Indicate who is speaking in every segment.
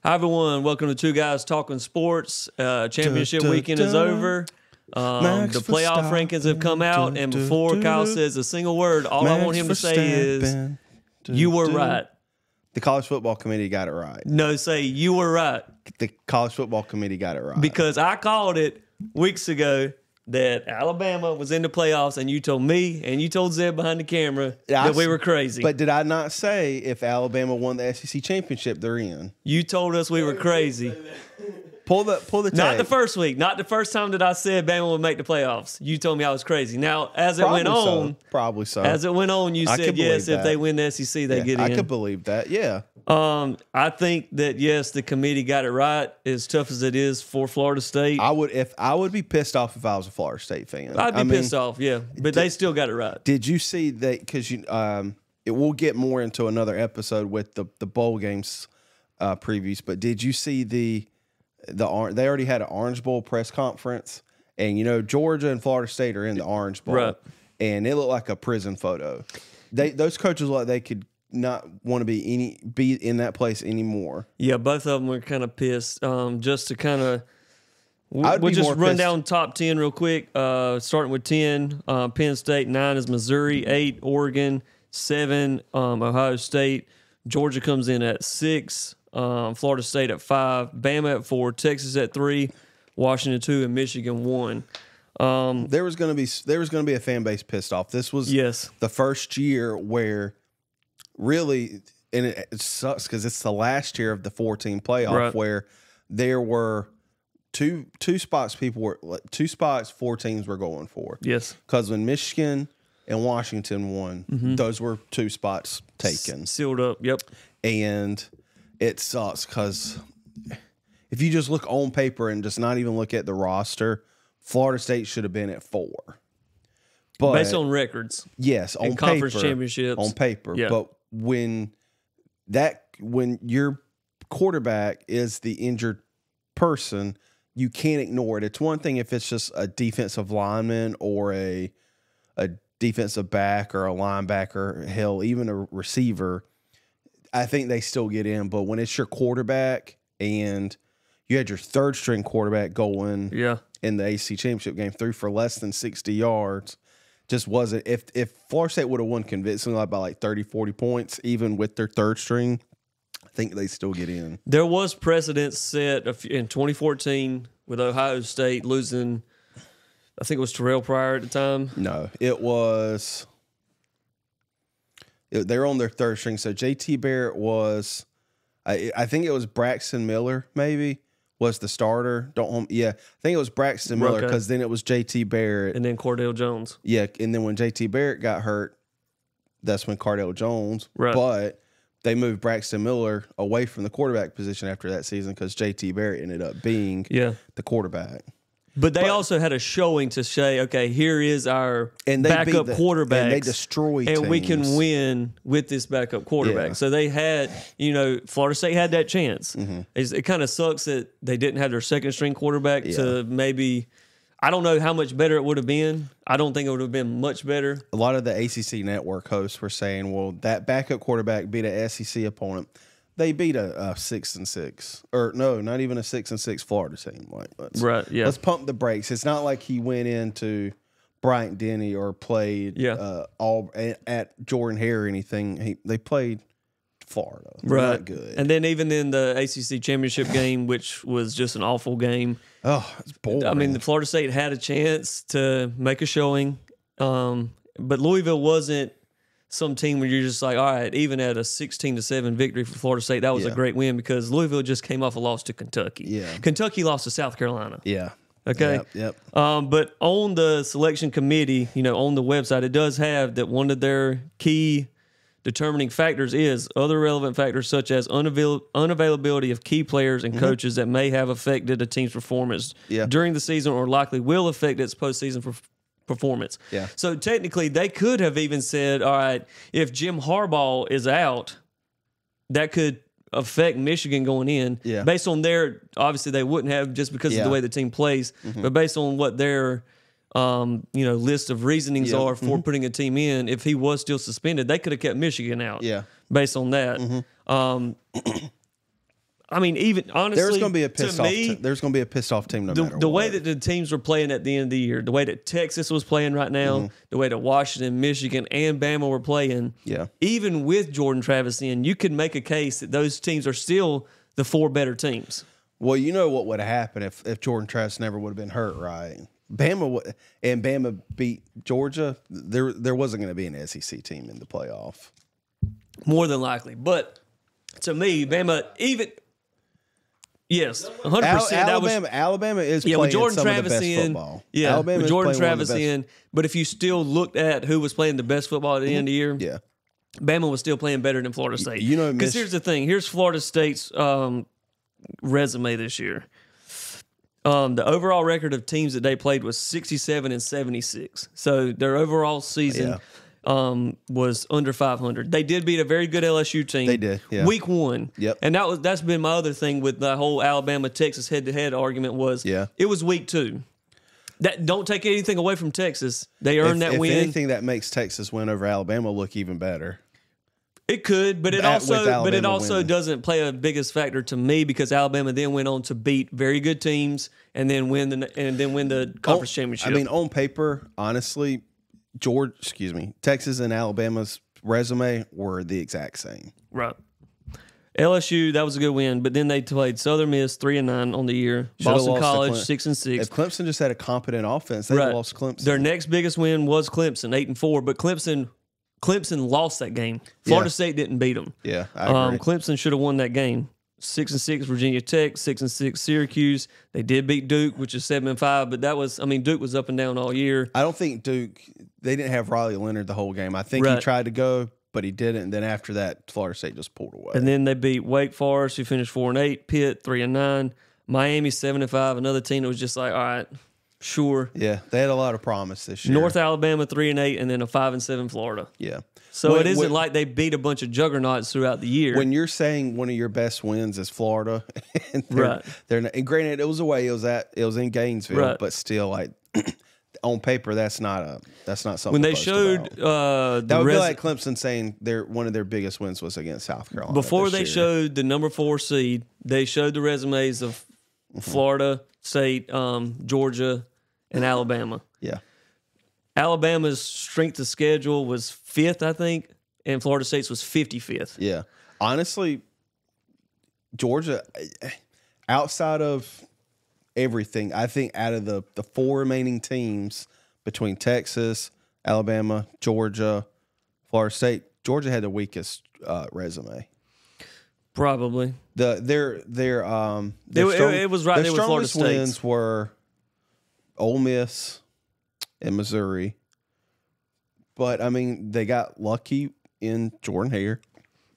Speaker 1: Hi, everyone. Welcome to Two Guys Talking Sports. Championship weekend is over. The playoff rankings have come out, and before Kyle says a single word, all I want him to say is, you were right.
Speaker 2: The College Football Committee got it right.
Speaker 1: No, say you were right.
Speaker 2: The College Football Committee got it right.
Speaker 1: Because I called it weeks ago that Alabama was in the playoffs, and you told me and you told Zeb behind the camera that we were crazy.
Speaker 2: But did I not say if Alabama won the SEC championship, they're in?
Speaker 1: You told us we were crazy.
Speaker 2: Pull the tape.
Speaker 1: Not the first week. Not the first time that I said Bama would make the playoffs. You told me I was crazy. Now, as it went on,
Speaker 2: probably so.
Speaker 1: As it went on, you said yes. If they win the SEC, they get in.
Speaker 2: I could believe that. Yeah.
Speaker 1: I think that yes, the committee got it right. As tough as it is for Florida State,
Speaker 2: I would be pissed off if I was a Florida State fan.
Speaker 1: I'd be pissed off. Yeah, but they still got it right.
Speaker 2: Did you see that? Because we'll get more into another episode with the bowl games previews. But did you see they already had an Orange Bowl press conference, and Georgia and Florida State are in the Orange Bowl,
Speaker 1: right? And
Speaker 2: it looked like a prison photo. Those coaches look like they could not want to be in that place anymore.
Speaker 1: Yeah, both of them were kind of pissed. Just to kind of, we'll just run down top 10 real quick. Starting with 10, Penn State. 9 is Missouri. 8, Oregon. 7, Ohio State. Georgia comes in at 6. Florida State at 5. Bama at 4. Texas at 3. Washington 2 and Michigan 1.
Speaker 2: There was going to be a fan base pissed off. This was the first year where really, and it sucks because it's the last year of the 4-team playoff where there were two spots 4 teams were going for.
Speaker 1: Yes,
Speaker 2: because when Michigan and Washington won, those were 2 spots taken,
Speaker 1: sealed up. Yep, and
Speaker 2: it sucks because if you just look on paper and just not even look at the roster, Florida State should have been at 4. But
Speaker 1: based on records,
Speaker 2: yes, on paper,
Speaker 1: conference championships,
Speaker 2: on paper. Yeah. But when your quarterback is the injured person, you can't ignore it. It's one thing if it's just a defensive lineman or a defensive back or a linebacker, hell, even a receiver. I think they still get in. But when it's your quarterback and you had your third string quarterback going in the AC championship game, threw for less than 60 yards. Just wasn't. If Florida State would have won convincingly by like 30, 40 points, even with their third string, I think they still get in.
Speaker 1: There was precedent set in 2014 with Ohio State losing, I think it was Terrell Pryor at the time.
Speaker 2: No, it was. They were on their third string. So JT Barrett was, I think it was Braxton Miller, maybe. Was the starter. I think it was Braxton Miller because then it was J.T. Barrett.
Speaker 1: And then Cardale Jones.
Speaker 2: Yeah, and then when J.T. Barrett got hurt, that's when Cardale Jones.
Speaker 1: Right.
Speaker 2: But they moved Braxton Miller away from the quarterback position after that season because J.T. Barrett ended up being the quarterback.
Speaker 1: But they also had a showing to say, okay, here is our backup quarterback.
Speaker 2: And they destroyed teams.
Speaker 1: And we can win with this backup quarterback. Yeah. So they had, Florida State had that chance. Mm-hmm. It kind of sucks that they didn't have their second string quarterback to maybe, I don't know how much better it would have been. I don't think it would have been much better.
Speaker 2: A lot of the ACC network hosts were saying, well, that backup quarterback beat an SEC opponent. They beat a 6-6, or no, not even a 6-6 Florida team. Let's pump the brakes. It's not like he went into Bryant Denny or played all at Jordan Hare or anything. They played Florida, not good.
Speaker 1: And then even in the ACC championship game, which was just an awful game.
Speaker 2: Oh, it's boring.
Speaker 1: I mean, the Florida State had a chance to make a showing, but Louisville wasn't some team where you're just like, all right, even at a 16-7 victory for Florida State, that was a great win because Louisville just came off a loss to Kentucky.
Speaker 2: Yeah.
Speaker 1: Kentucky lost to South Carolina.
Speaker 2: Yeah.
Speaker 1: Okay.
Speaker 2: Yep.
Speaker 1: But on the selection committee, on the website, it does have that one of their key determining factors is other relevant factors such as unavailability of key players and coaches that may have affected a team's performance during the season or likely will affect its postseason performance.
Speaker 2: Yeah.
Speaker 1: So technically, they could have even said, all right, if Jim Harbaugh is out, that could affect Michigan going in.
Speaker 2: Yeah.
Speaker 1: Based on their, obviously they wouldn't have just because of the way the team plays, but based on what their list of reasonings are for putting a team in, if he was still suspended, they could have kept Michigan out.
Speaker 2: Yeah.
Speaker 1: Based on that. I mean, even honestly,
Speaker 2: there's going to be a pissed off. There's going to be a pissed off team no matter what.
Speaker 1: The way that the teams were playing at the end of the year, the way that Texas was playing right now, the way that Washington, Michigan, and Bama were playing, even with Jordan Travis in, you could make a case that those teams are still the 4 better teams.
Speaker 2: Well, you know what would have happened if Jordan Travis never would have been hurt, right? Bama beat Georgia. There wasn't going to be an SEC team in the playoff.
Speaker 1: More than likely, but to me, Bama even. Yes, 100%.
Speaker 2: Alabama is playing with Jordan Travis of the best football.
Speaker 1: Yeah,
Speaker 2: Alabama
Speaker 1: with Jordan Travis in. But if you still looked at who was playing the best football at the end of the year, Bama was still playing better than Florida State.
Speaker 2: You know,
Speaker 1: because here's the thing. Here's Florida State's resume this year. The overall record of teams that they played was 67-76. So their overall season was under 500. They did beat a very good LSU team.
Speaker 2: They did,
Speaker 1: Week 1.
Speaker 2: Yep.
Speaker 1: And that's been my other thing with the whole Alabama-Texas head-to-head argument was it was Week 2. That don't take anything away from Texas. They earned that win.
Speaker 2: If anything, that makes Texas win over Alabama look even better.
Speaker 1: It could, but it also doesn't play a biggest factor to me because Alabama then went on to beat very good teams and then win the conference championship.
Speaker 2: I mean, on paper, honestly, Texas and Alabama's resume were the exact same.
Speaker 1: Right. LSU, that was a good win, but then they played Southern Miss 3-9 on the year. Boston College 6-6.
Speaker 2: If Clemson just had a competent offense, they lost Clemson.
Speaker 1: Their next biggest win was Clemson, 8-4, but Clemson lost that game. Florida State didn't beat them.
Speaker 2: Yeah, I agree.
Speaker 1: Clemson should have won that game. 6-6 Virginia Tech, 6-6 Syracuse. They did beat Duke, which is 7-5, but Duke was up and down all year.
Speaker 2: I don't think Duke. They didn't have Riley Leonard the whole game. I think he tried to go, but he didn't. And then after that, Florida State just pulled away.
Speaker 1: And then they beat Wake Forest, who finished 4-8. Pitt 3-9. Miami 7-5. Another team that was just like, all right, sure.
Speaker 2: Yeah, they had a lot of promise this year.
Speaker 1: North Alabama 3-8, and then a 5-7 Florida.
Speaker 2: Yeah.
Speaker 1: So it isn't like they beat a bunch of juggernauts throughout the year.
Speaker 2: When you're saying one of your best wins is Florida, and and granted it was away, it was in Gainesville, but still, like on paper, that's not something.
Speaker 1: When they showed
Speaker 2: that would be like Clemson saying one of their biggest wins was against South Carolina.
Speaker 1: Before they showed the number 4 seed, they showed the resumes of Florida State, Georgia, and Alabama.
Speaker 2: Yeah.
Speaker 1: Alabama's strength of schedule was 5th, I think, and Florida State's was 55th.
Speaker 2: Yeah. Honestly, Georgia, outside of everything, I think out of the 4 remaining teams between Texas, Alabama, Georgia, Florida State, Georgia had the weakest resume.
Speaker 1: Probably.
Speaker 2: It
Speaker 1: was right there with Florida State.
Speaker 2: The strongest wins were Ole Miss and Missouri. But, I mean, they got lucky in Jordan Hare.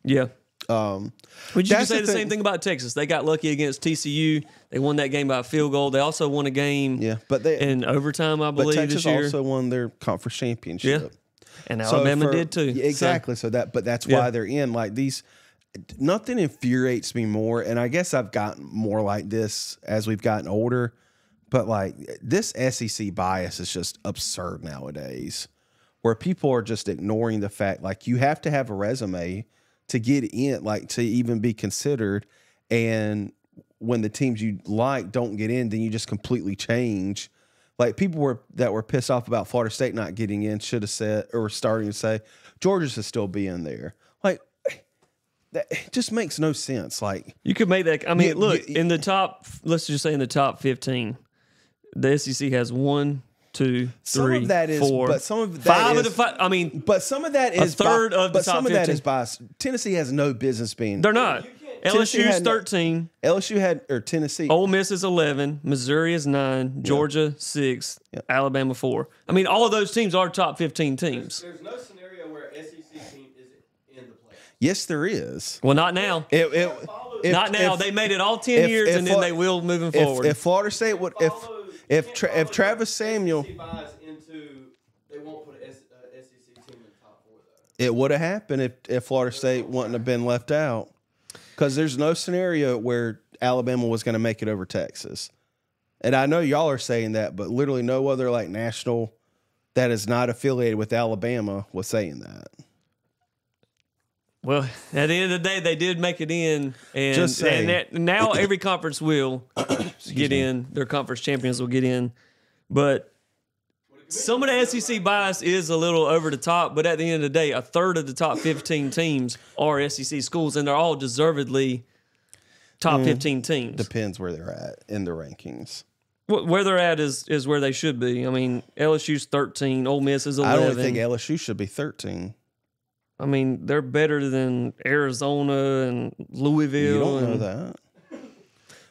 Speaker 1: Yeah. Would you say the same thing about Texas? They got lucky against TCU. They won that game by a field goal. They also won a game in overtime, I believe,
Speaker 2: Texas
Speaker 1: this year.
Speaker 2: also won their conference championship.
Speaker 1: Yeah. And Alabama did too.
Speaker 2: Exactly. But that's why they're in. Like these, nothing infuriates me more. And I guess I've gotten more like this as we've gotten older. But like this SEC bias is just absurd nowadays, where people are just ignoring the fact like you have to have a resume to get in, like to even be considered. And when the teams you like don't get in, then you just completely change. Like people that were pissed off about Florida State not getting in should have said, or starting to say, Georgia should still be in there. Like that just makes no sense. Like
Speaker 1: you could make that. I mean, in the top, let's just say in the top 15, the SEC has 1, 2, 3, 4.
Speaker 2: But some of that
Speaker 1: 5 of the 5. I mean,
Speaker 2: but some of that is
Speaker 1: a third of the top 15. But some of that is
Speaker 2: biased. Tennessee has no business being.
Speaker 1: They're not. LSU's 13.
Speaker 2: Tennessee.
Speaker 1: Ole Miss is 11. Missouri is 9. Georgia 6. Alabama 4. I mean, all of those teams are top 15 teams.
Speaker 3: There's no scenario where an SEC team is in the playoffs.
Speaker 2: Yes, there is.
Speaker 1: Well, not now. Not now. They made it all 10 years, and then they will moving forward.
Speaker 2: If Florida State would, if Travis Samuel,
Speaker 3: they won't put an SEC team in the top 4 though.
Speaker 2: It would have happened if Florida State wouldn't have been left out. Because there's no scenario where Alabama was going to make it over Texas. And I know y'all are saying that, but literally no other like national that is not affiliated with Alabama was saying that.
Speaker 1: Well, at the end of the day, they did make it in, and now every conference will get in. Their conference champions will get in, but some of the SEC bias is a little over the top. But at the end of the day, a third of the top 15 teams are SEC schools, and they're all deservedly top 15 teams.
Speaker 2: Depends where they're at in the rankings.
Speaker 1: Where they're at is where they should be. I mean, LSU's 13, Ole Miss is 11.
Speaker 2: I don't think LSU should be 13.
Speaker 1: I mean, they're better than Arizona and Louisville.
Speaker 2: You don't know that.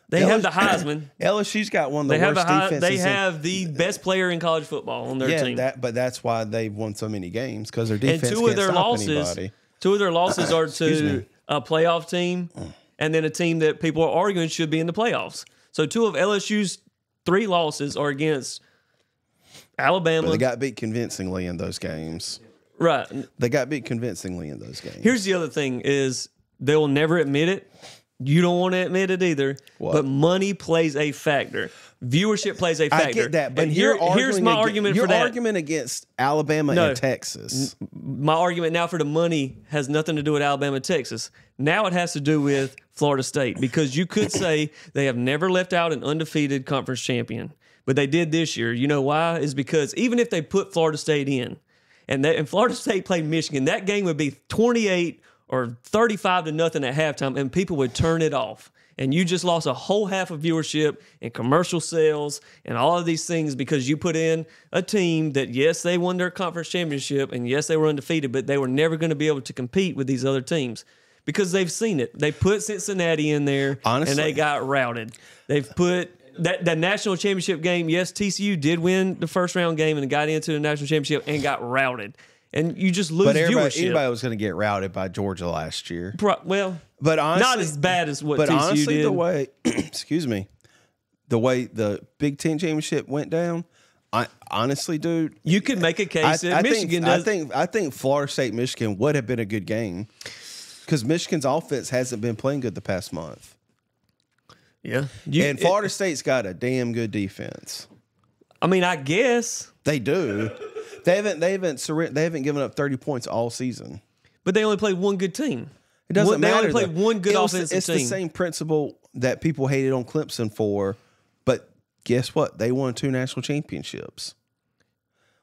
Speaker 1: They have the Heisman.
Speaker 2: LSU's got one of the worst defenses.
Speaker 1: They have the best player in college football on their team.
Speaker 2: But that's why they've won so many games, because their defense
Speaker 1: and
Speaker 2: can't stop anybody.
Speaker 1: Two of their losses are to a playoff team and then a team that people are arguing should be in the playoffs. So two of LSU's 3 losses are against Alabama.
Speaker 2: But they got beat convincingly in those games.
Speaker 1: Right.
Speaker 2: They got beat convincingly in those games.
Speaker 1: Here's the other thing is they will never admit it. You don't want to admit it either.
Speaker 2: What?
Speaker 1: But money plays a factor. Viewership plays a factor.
Speaker 2: I get that, but
Speaker 1: and here's my argument for that.
Speaker 2: Your argument against Alabama and Texas.
Speaker 1: My argument now for the money has nothing to do with Alabama and Texas. Now it has to do with Florida State, because you could say they have never left out an undefeated conference champion, but they did this year. You know why? Is because even if they put Florida State in, and Florida State played Michigan, that game would be 28 or 35 to nothing at halftime, and people would turn it off. And you just lost a whole half of viewership and commercial sales and all of these things because you put in a team that, yes, they won their conference championship, and yes, they were undefeated, but they were never going to be able to compete with these other teams because they've seen it. They put Cincinnati in there, and they got routed. They've put that national championship game. Yes, TCU did win the first round game and got into the national championship and got routed. And you just lose viewership.
Speaker 2: Anybody was going to get routed by Georgia last year.
Speaker 1: But honestly, not as bad as what TCU did. But honestly,
Speaker 2: the way, the way the Big Ten championship went down, honestly, dude,
Speaker 1: you could make a case that Michigan does.
Speaker 2: I think Florida State Michigan would have been a good game because Michigan's offense hasn't been playing good the past month.
Speaker 1: Yeah,
Speaker 2: and Florida State's got a damn good defense.
Speaker 1: I mean, I guess
Speaker 2: they do. They haven't given up 30 points all season.
Speaker 1: But they only played one good team.
Speaker 2: It doesn't matter.
Speaker 1: They only played one good offensive team.
Speaker 2: It's the same principle that people hated on Clemson for, but guess what? They won 2 national championships.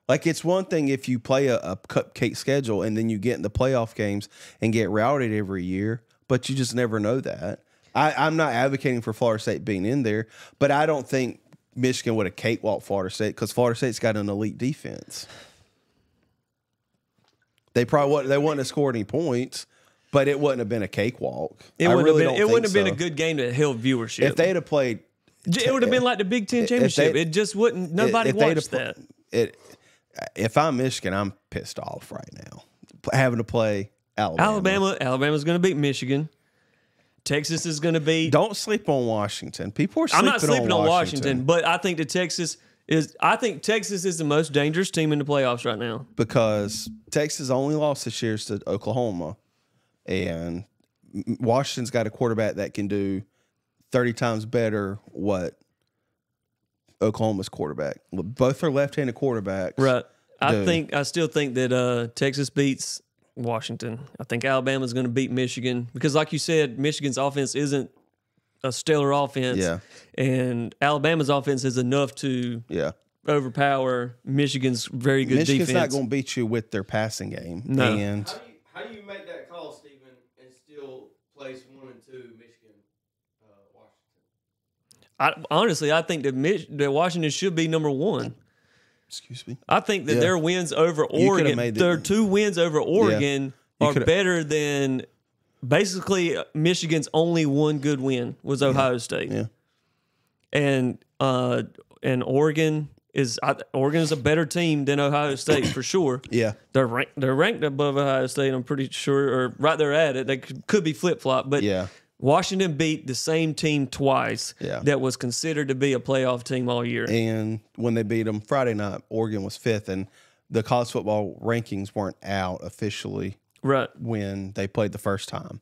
Speaker 2: Like, it's one thing if you play a cupcake schedule and then you get in the playoff games and get routed every year, but you just never know that. I'm not advocating for Florida State being in there, but I don't think Michigan would have cakewalked Florida State because Florida State's got an elite defense. They wouldn't have scored any points, but it wouldn't have been a cakewalk.
Speaker 1: It wouldn't have been a good game that held viewership.
Speaker 2: If they'd have played,
Speaker 1: it would have been like the Big Ten championship. It just wouldn't. Nobody watched that.
Speaker 2: If I'm Michigan, I'm pissed off right now having to play Alabama.
Speaker 1: Alabama's going to beat Michigan. Texas is going to beat.
Speaker 2: Don't sleep on Washington. People are sleeping on Washington. I'm not sleeping on Washington,
Speaker 1: but I think Texas is the most dangerous team in the playoffs right now.
Speaker 2: Because Texas only lost this year to Oklahoma, and Washington's got a quarterback that can do 30 times better what Oklahoma's quarterback. Both are left-handed quarterbacks.
Speaker 1: Right. I still think that Texas beats Washington. I think Alabama's going to beat Michigan because, like you said, Michigan's offense isn't a stellar offense.
Speaker 2: Yeah.
Speaker 1: And Alabama's offense is enough to overpower Michigan's very good defense.
Speaker 2: Michigan's not going to beat you with their passing game.
Speaker 1: No.
Speaker 2: And
Speaker 3: how do you make that call, Stephen, and still place 1 and 2 Michigan, Washington?
Speaker 1: Honestly, I think that Washington should be number 1.
Speaker 2: Excuse me.
Speaker 1: I think that their wins over Oregon, their 2 wins over Oregon are better than basically Michigan's only one good win was Ohio State.
Speaker 2: Yeah.
Speaker 1: And Oregon is a better team than Ohio State for sure.
Speaker 2: Yeah.
Speaker 1: They're ranked above Ohio State, I'm pretty sure, or right there at it. They could be flip-flop, but Washington beat the same team twice that was considered to be a playoff team all year.
Speaker 2: And when they beat them Friday night, Oregon was 5th, and the college football rankings weren't out officially when they played the first time.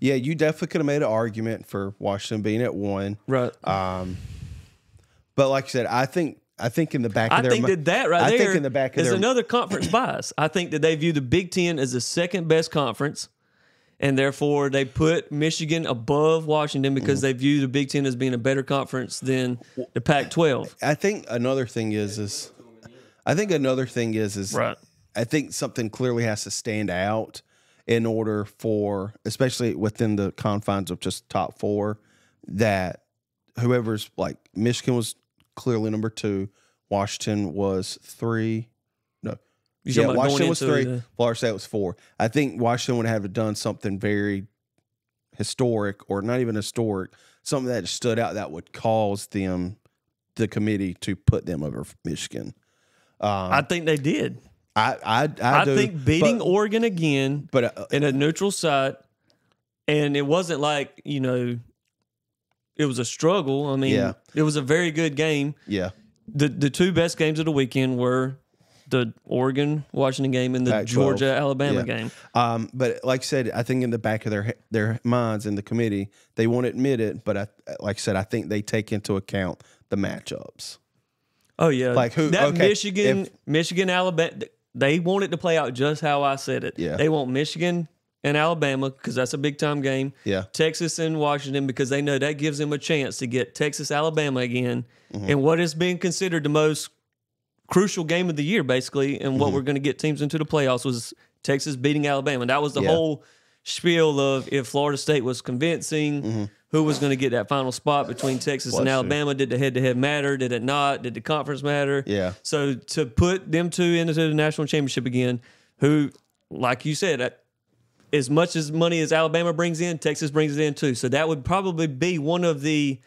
Speaker 2: You definitely could have made an argument for Washington being at 1.
Speaker 1: Right.
Speaker 2: But like I said, I think I think in the back of
Speaker 1: I
Speaker 2: their
Speaker 1: think that right
Speaker 2: I
Speaker 1: there
Speaker 2: think in the back of
Speaker 1: is
Speaker 2: their
Speaker 1: another conference bias. I think that they view the Big Ten as the second best conference, and therefore they put Michigan above Washington because they view the Big Ten as being a better conference than the Pac-12.
Speaker 2: I think another thing is
Speaker 1: Right.
Speaker 2: I think something clearly has to stand out in order for, especially within the confines of just top 4, that whoever's like Michigan was clearly number 2, Washington was 3. No,
Speaker 1: You talking about
Speaker 2: Washington
Speaker 1: going
Speaker 2: was
Speaker 1: into
Speaker 2: 3,
Speaker 1: the-
Speaker 2: Florida State was 4. I think Washington would have done something very historic, or not even historic, something that stood out that would cause them, the committee, to put them over Michigan.
Speaker 1: I think they did.
Speaker 2: I do,
Speaker 1: think beating
Speaker 2: but,
Speaker 1: Oregon again in a neutral site, and it wasn't like, it was a struggle. I mean, it was a very good game.
Speaker 2: Yeah.
Speaker 1: The 2 best games of the weekend were the Oregon-Washington game and the
Speaker 2: Pac-12.
Speaker 1: Georgia-Alabama game.
Speaker 2: But like I said, I think in the back of their minds in the committee, they won't admit it, but like I said, I think they take into account the matchups.
Speaker 1: Oh, yeah.
Speaker 2: Like who?
Speaker 1: That
Speaker 2: Okay,
Speaker 1: Michigan, Alabama, they want it to play out just how I said it.
Speaker 2: Yeah.
Speaker 1: They want Michigan and Alabama because that's a big-time game.
Speaker 2: Yeah.
Speaker 1: Texas and Washington because they know that gives them a chance to get Texas-Alabama again
Speaker 2: Mm-hmm.
Speaker 1: in what is being considered the most crucial game of the year, basically, and what we're going to get teams into the playoffs was Texas beating Alabama. That was the whole spiel of if Florida State was convincing, who was going to get that final spot between Texas and Alabama. Did the head-to-head matter? Did it not? Did the conference matter?
Speaker 2: Yeah.
Speaker 1: So to put them 2 into the national championship again, who, like you said, as much as money as Alabama brings in, Texas brings it in too. So that would probably be one of the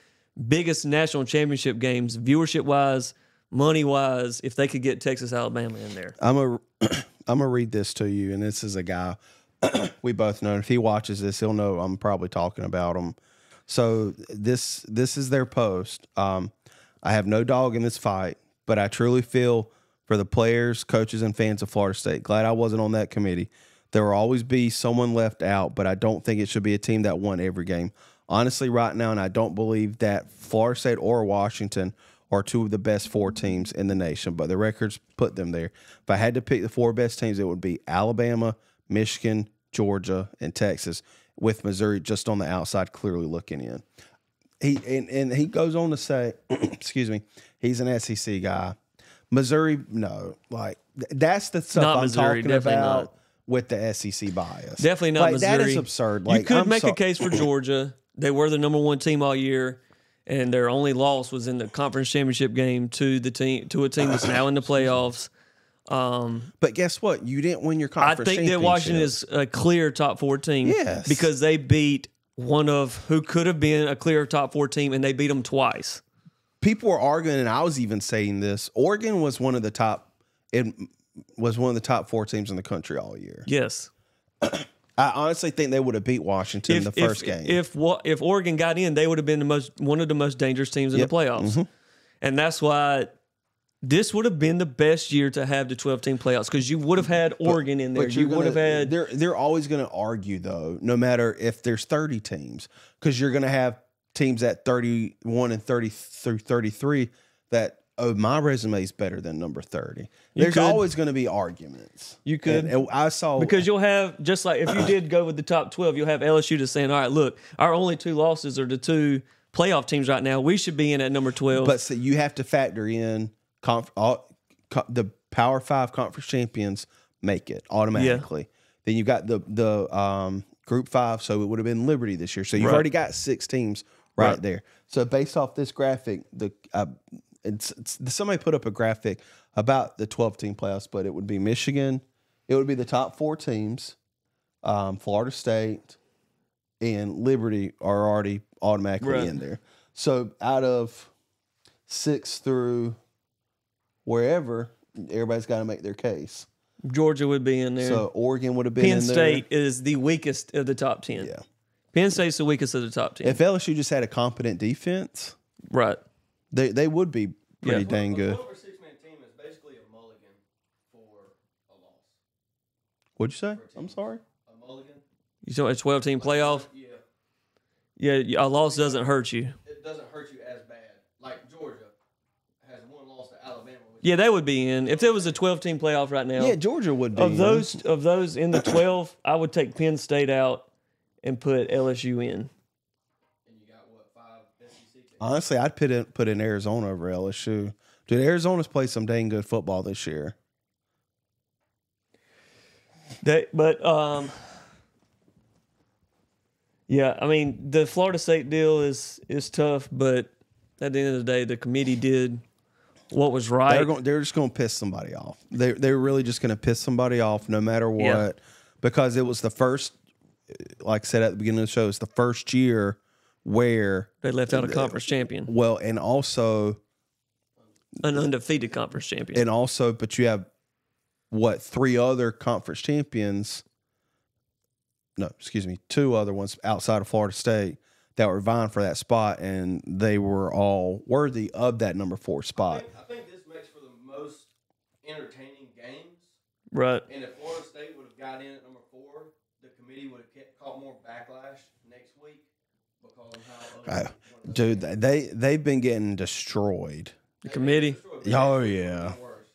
Speaker 1: biggest national championship games, viewership-wise, money-wise, if they could get Texas, Alabama in there.
Speaker 2: I'm gonna read this to you, and this is a guy we both know. If he watches this, he'll know I'm probably talking about him. So this is their post. I have no dog in this fight, but I truly feel for the players, coaches, and fans of Florida State. Glad I wasn't on that committee. There will always be someone left out, but I don't think it should be a team that won every game. Honestly, right now, and I don't believe that Florida State or Washington are 2 of the best 4 teams in the nation, but the records put them there. If I had to pick the 4 best teams, it would be Alabama, Michigan, Georgia, and Texas, with Missouri just on the outside clearly looking in. He goes on to say, excuse me, he's an SEC guy. Missouri, no. Like, that's the stuff
Speaker 1: Not
Speaker 2: I'm
Speaker 1: Missouri,
Speaker 2: talking
Speaker 1: definitely
Speaker 2: about
Speaker 1: not.
Speaker 2: with the SEC bias.
Speaker 1: Definitely not
Speaker 2: like,
Speaker 1: Missouri.
Speaker 2: That is absurd. Like,
Speaker 1: you could make a case for Georgia. They were the number 1 team all year, and their only loss was in the conference championship game to a team that's now in the playoffs.
Speaker 2: But guess what? You didn't win your
Speaker 1: I
Speaker 2: conference
Speaker 1: think that Washington is a clear top 4 team.
Speaker 2: Yes.
Speaker 1: Because they beat one of who could have been a clear top 4 team, and they beat them twice.
Speaker 2: People were arguing, and I was even saying this. Oregon was one of the top. It was one of the top 4 teams in the country all year.
Speaker 1: Yes.
Speaker 2: I honestly think they would have beat Washington in the first game.
Speaker 1: If Oregon got in, they would have been one of the most dangerous teams in the playoffs. And that's why this would have been the best year to have the 12-team playoffs because you would have had Oregon in there.
Speaker 2: But
Speaker 1: You would have had.
Speaker 2: They're always going to argue, though, no matter if there's 30 teams, because you're going to have teams at 31 and 30 through 33 that, oh, my resume is better than number 30. There's always going to be arguments.
Speaker 1: You could.
Speaker 2: And I saw.
Speaker 1: Because you'll have, just like if you did go with the top 12, you'll have LSU just saying, all right, look, our only 2 losses are the 2 playoff teams right now. We should be in at number 12.
Speaker 2: But so you have to factor in the Power 5 conference champions make it automatically. Then you've got the Group 5, so it would have been Liberty this year. So you've already got 6 teams right there. So based off this graphic, somebody put up a graphic about the 12-team playoffs, but it would be Michigan. It would be the top 4 teams. Florida State and Liberty are already automatically in there. So out of 6 through wherever, everybody's got to make their case.
Speaker 1: Georgia would be in there.
Speaker 2: So Oregon would have been in there.
Speaker 1: Penn State is the weakest of the top 10.
Speaker 2: Yeah.
Speaker 1: Penn State's the weakest of the top 10.
Speaker 2: If LSU just had a competent defense,
Speaker 1: right.
Speaker 2: they would be pretty dang good.
Speaker 3: A 6-man team is basically a mulligan for a loss.
Speaker 2: What'd you say? I'm sorry.
Speaker 3: A mulligan.
Speaker 1: You saw a 12-team playoff?
Speaker 3: Yeah.
Speaker 1: Yeah, a loss doesn't hurt you.
Speaker 3: It doesn't hurt you as bad. Like Georgia has 1 loss to
Speaker 1: Yeah, they would be in. If there was a 12-team playoff right now.
Speaker 2: Yeah, Georgia would be.
Speaker 1: Of those in the 12, I would take Penn State out and put LSU in.
Speaker 3: And you got what, 5 SEC teams?
Speaker 2: Honestly, I'd put in Arizona over LSU. Dude, Arizona's played some dang good football this year.
Speaker 1: Yeah, I mean, the Florida State deal is tough, but at the end of the day, the committee did what was right.
Speaker 2: They're just going to piss somebody off. They're really just going to piss somebody off no matter what, because it was the first, like I said at the beginning of the show, it's the first year where
Speaker 1: they left out a conference champion.
Speaker 2: Well, and also
Speaker 1: an undefeated conference champion.
Speaker 2: And also, but you have what, 3 other conference champions? No, excuse me, 2 other ones outside of Florida State that were vying for that spot, and they were all worthy of that number 4 spot.
Speaker 3: I think this makes for the most entertaining games.
Speaker 1: Right.
Speaker 3: And if Florida State would have got in at number 4, the committee would have caught more backlash next week because of how.
Speaker 2: Dude, they've been getting destroyed.
Speaker 1: The committee.
Speaker 2: Oh yeah.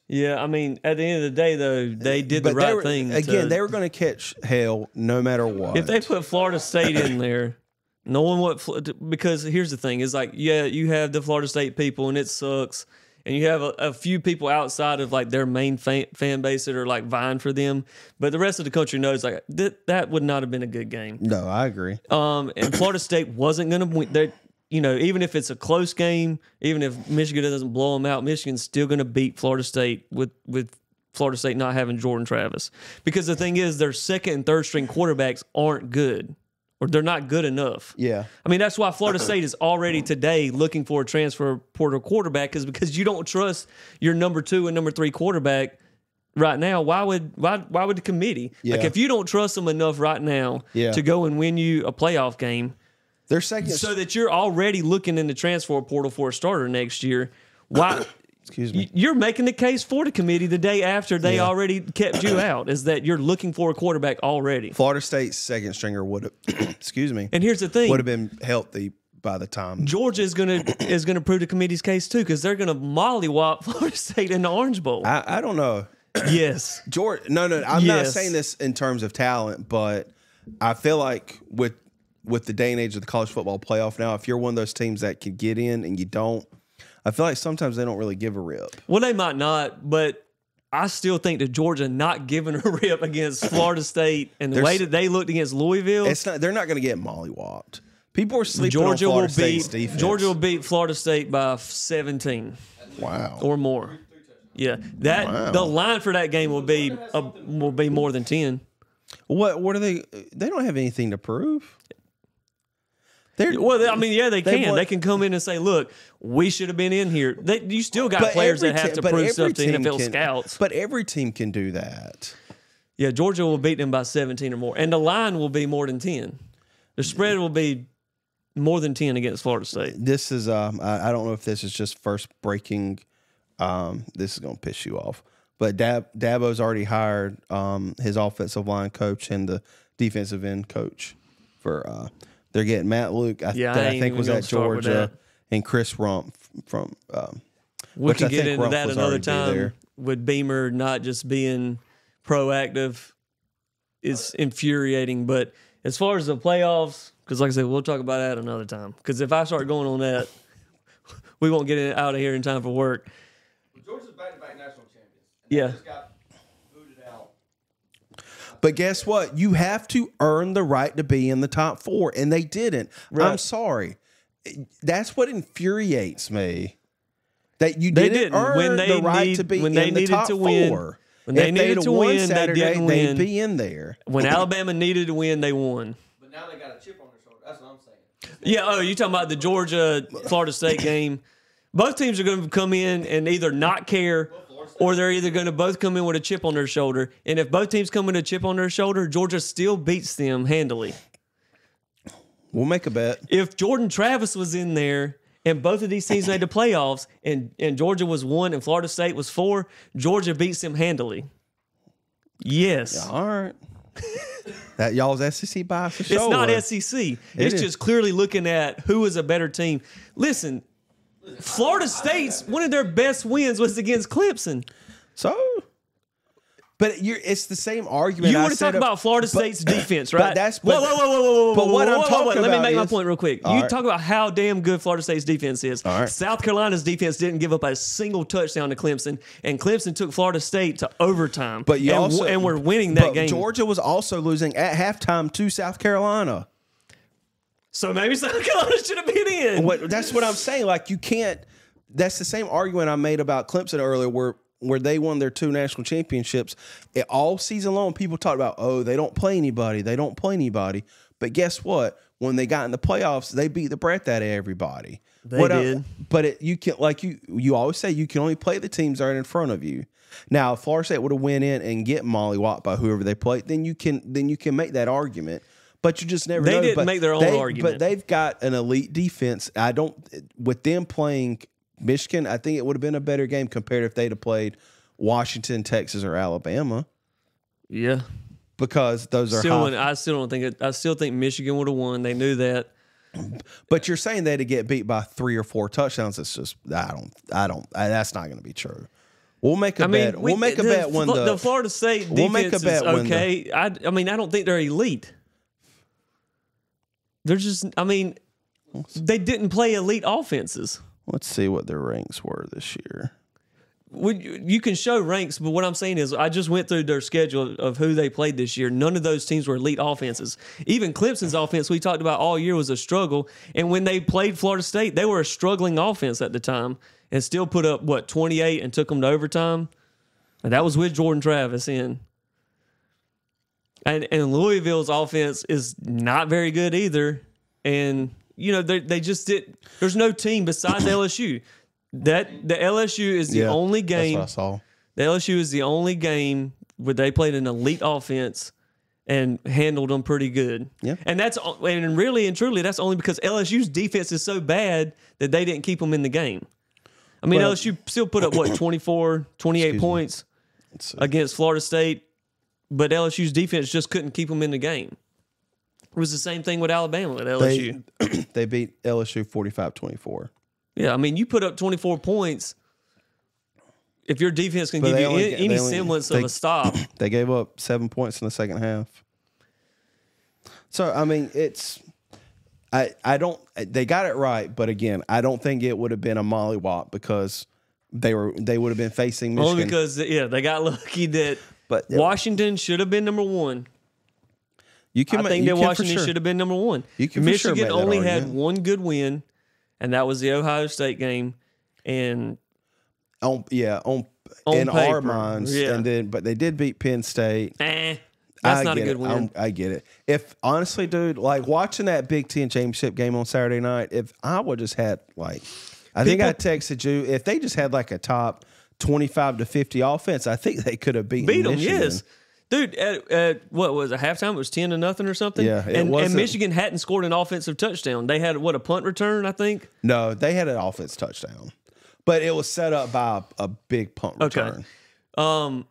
Speaker 1: Yeah, I mean, at the end of the day, though, they did the right thing.
Speaker 2: Again, they were going to catch hell no matter what.
Speaker 1: If they put Florida State in there, knowing what, because here's the thing, is like, yeah, you have the Florida State people, and it sucks, and you have a few people outside of like their main fan base that are like vying for them, but the rest of the country knows like that would not have been a good game.
Speaker 2: No, I agree.
Speaker 1: And Florida State wasn't going to win. You know, even if it's a close game, even if Michigan doesn't blow them out, Michigan's still going to beat Florida State with Florida State not having Jordan Travis. Because the thing is, their second and third string quarterbacks aren't good, or they're not good enough.
Speaker 2: Yeah.
Speaker 1: I mean, that's why Florida State is already today looking for a transfer portal quarterback, is because you don't trust your number 2 and number 3 quarterback right now. Why would the committee?
Speaker 2: Yeah.
Speaker 1: Like, if you don't trust them enough right now to go and win you a playoff game,
Speaker 2: their second,
Speaker 1: so that you're already looking in the transfer portal for a starter next year. Why?
Speaker 2: Excuse me.
Speaker 1: You're making the case for the committee the day after they already kept you out. Is that you're looking for a quarterback already?
Speaker 2: Florida State's second stringer would have. Excuse me.
Speaker 1: And here's the thing:
Speaker 2: would have been healthy by the time.
Speaker 1: Georgia is gonna prove the committee's case too, because they're gonna mollywop Florida State in the Orange Bowl.
Speaker 2: I don't know.
Speaker 1: Yes,
Speaker 2: Georgia. No. I'm not saying this in terms of talent, but I feel like with the day and age of the college football playoff now, if you're one of those teams that can get in and you don't, I feel like sometimes they don't really give a rip.
Speaker 1: Well, they might not, but I still think that Georgia not giving a rip against Florida State and the way that they looked against Louisville,
Speaker 2: they're not going to get mollywopped. People are sleeping on Florida State's defense.
Speaker 1: Georgia will beat Florida State by 17.
Speaker 2: Wow.
Speaker 1: Or more. Yeah. The line for that game will be more than 10.
Speaker 2: What are they? They don't have anything to prove.
Speaker 1: They can. They can come in and say, "Look, we should have been in here." You still got players that have to prove stuff to NFL scouts.
Speaker 2: But every team can do that.
Speaker 1: Yeah, Georgia will beat them by 17 or more, and the line will be more than 10. The spread will be more than 10 against Florida State.
Speaker 2: This is I don't know if this is just first breaking. This is going to piss you off, but Dabo's already hired his offensive line coach and the defensive end coach for. They're getting Matt Luke, I think was at Georgia, and Chris Rump from.
Speaker 1: We can get into that another time. With Beamer not just being proactive, it's infuriating. But as far as the playoffs, because like I said, we'll talk about that another time. Because if I start going on that, we won't get it out of here in time for work.
Speaker 3: Georgia's back-to-back national champions.
Speaker 1: Yeah.
Speaker 3: They just got booted out.
Speaker 2: But guess what? You have to earn the right to be in the top 4, and they didn't. Right. I'm sorry. That's what infuriates me. That you didn't earn the right to be in the top 4.
Speaker 1: When they needed to win,
Speaker 2: Saturday,
Speaker 1: they didn't win.
Speaker 2: They'd be in there.
Speaker 1: When Alabama needed to win, they won.
Speaker 3: But now they got a chip on their shoulder. That's what I'm saying.
Speaker 1: Yeah, you talking about the Georgia-Florida State game. Both teams are going to come in and either not care, or they're either going to both come in with a chip on their shoulder. And if both teams come with a chip on their shoulder, Georgia still beats them handily.
Speaker 2: We'll make a bet.
Speaker 1: If Jordan Travis was in there and both of these teams made the playoffs and Georgia was 1 and Florida State was 4, Georgia beats them handily. Yes.
Speaker 2: Yeah, all right. That y'all's SEC bias for sure.
Speaker 1: It's not SEC. It's just clearly looking at who is a better team. Listen, Florida State's one of their best wins was against Clemson.
Speaker 2: So, but it's the same argument.
Speaker 1: You want to talk about Florida State's defense, right?
Speaker 2: Whoa. But what I'm talking about,
Speaker 1: let me make my point real quick. You talk about how damn good Florida State's defense is.
Speaker 2: All right.
Speaker 1: South Carolina's defense didn't give up a single touchdown to Clemson, and Clemson took Florida State to overtime.
Speaker 2: But
Speaker 1: and we're winning that game.
Speaker 2: Georgia was also losing at halftime to South Carolina.
Speaker 1: So maybe South Carolina should have been in.
Speaker 2: That's what I'm saying. Like, you can't. That's the same argument I made about Clemson earlier, where they won their 2 national championships. All season long, people talked about, oh, they don't play anybody. They don't play anybody. But guess what? When they got in the playoffs, they beat the breath out of everybody.
Speaker 1: They did.
Speaker 2: But you can, like you always say, you can only play the teams that are in front of you. Now, if Florida State would have went in and get mollywopped by whoever they played, then you can make that argument. But you just never know.
Speaker 1: They didn't make their own argument.
Speaker 2: But they've got an elite defense. With them playing Michigan, I think it would have been a better game compared if they'd have played Washington, Texas, or Alabama.
Speaker 1: Yeah.
Speaker 2: Because those are
Speaker 1: I still think Michigan would have won. They knew that.
Speaker 2: But you're saying they'd get beat by 3 or 4 touchdowns. It's just that's not going to be true. We'll make a bet. We'll make a bet when
Speaker 1: the Florida State defense is okay. I don't think they're elite. They're just, they didn't play elite offenses.
Speaker 2: Let's see what their ranks were this year.
Speaker 1: You can show ranks, but what I'm saying is I just went through their schedule of who they played this year. None of those teams were elite offenses. Even Clemson's offense we talked about all year was a struggle. And when they played Florida State, they were a struggling offense at the time and still put up, 28 and took them to overtime. And that was with Jordan Travis in. And Louisville's offense is not very good either. And, they just did. There's no team besides LSU. The LSU is the only game.
Speaker 2: That's what I saw.
Speaker 1: The LSU is the only game where they played an elite offense and handled them pretty good.
Speaker 2: Yeah.
Speaker 1: And really and truly, that's only because LSU's defense is so bad that they didn't keep them in the game. LSU still put up, 24, 28 points against Florida State. But LSU's defense just couldn't keep them in the game. It was the same thing with Alabama at LSU.
Speaker 2: They beat LSU 45-24.
Speaker 1: Yeah, you put up 24 points. If your defense can give you any semblance of a stop.
Speaker 2: They gave up 7 points in the second half. So, they got it right, but again, I don't think it would have been a mollywop because they would have been facing Michigan.
Speaker 1: Only because, they got lucky that Washington should have been number 1. I think that Washington should have been number 1. Michigan only had one good win, and that was the Ohio State game. And
Speaker 2: on our minds, but they did beat Penn State.
Speaker 1: That's not a good win.
Speaker 2: I get it. If honestly, dude, like watching that Big Ten championship game on Saturday night, if I would just had I think I texted you, if they just had a top 25 to 50 offense, I think they could have beat them. Yes,
Speaker 1: dude. At what was it? Halftime? It was 10-0 or something.
Speaker 2: Yeah,
Speaker 1: and Michigan hadn't scored an offensive touchdown. They had a punt return, I think.
Speaker 2: No, they had an offense touchdown, but it was set up by a big punt return.
Speaker 1: Okay.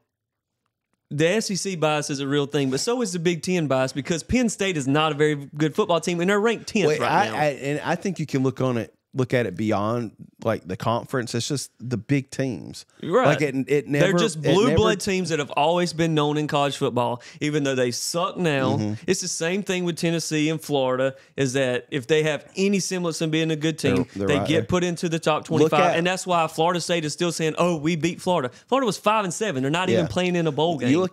Speaker 1: The SEC bias is a real thing, but so is the Big Ten bias because Penn State is not a very good football team, and they're ranked 10th right now.
Speaker 2: And I think you can look at it beyond the conference. It's just the big teams.
Speaker 1: Right.
Speaker 2: It never.
Speaker 1: They're just blue blood teams that have always been known in college football, even though they suck now. Mm-hmm. It's the same thing with Tennessee and Florida, is that if they have any semblance of being a good team, they get put into the top 25. And that's why Florida State is still saying, oh, we beat Florida. Florida was 5-7. They're not even playing in a bowl game.
Speaker 2: You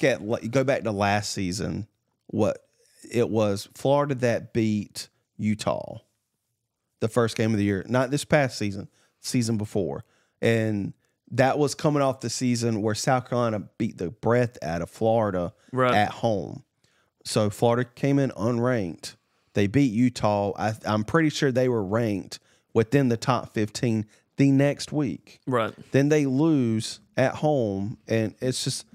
Speaker 2: go back to last season, what it was Florida that beat Utah. The first game of the year, not this past season before. And that was coming off the season where South Carolina beat the breath out of Florida at home. So Florida came in unranked. They beat Utah. I'm pretty sure they were ranked within the top 15 the next week.
Speaker 1: Right.
Speaker 2: Then they lose at home. And it's just,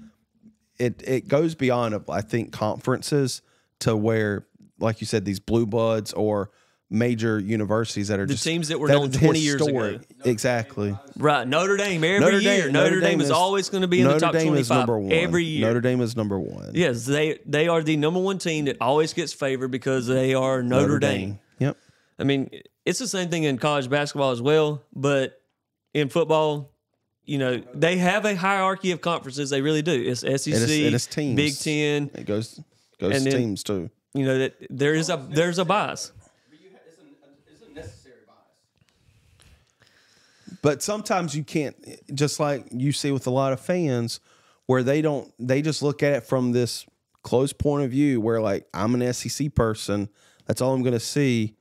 Speaker 2: it goes beyond, I think, conferences to where, like you said, these blue bloods or major universities that are
Speaker 1: the teams that were known 20 years ago.
Speaker 2: Exactly.
Speaker 1: Right. Notre Dame every year. Notre Dame is always going to be in the top 25 every year.
Speaker 2: Notre Dame is number 1.
Speaker 1: Yes, they are the number 1 team that always gets favored because they are Notre Dame.
Speaker 2: Yep.
Speaker 1: it's the same thing in college basketball as well, but in football, you know, they have a hierarchy of conferences. They really do. It's SEC,
Speaker 2: it's teams.
Speaker 1: Big Ten.
Speaker 2: It goes to teams too.
Speaker 1: You know that there's a bias.
Speaker 3: It's a necessary bias.
Speaker 2: But sometimes you can't, just like you see with a lot of fans, where they just look at it from this close point of view where, like, I'm an SEC person. That's all I'm going to see.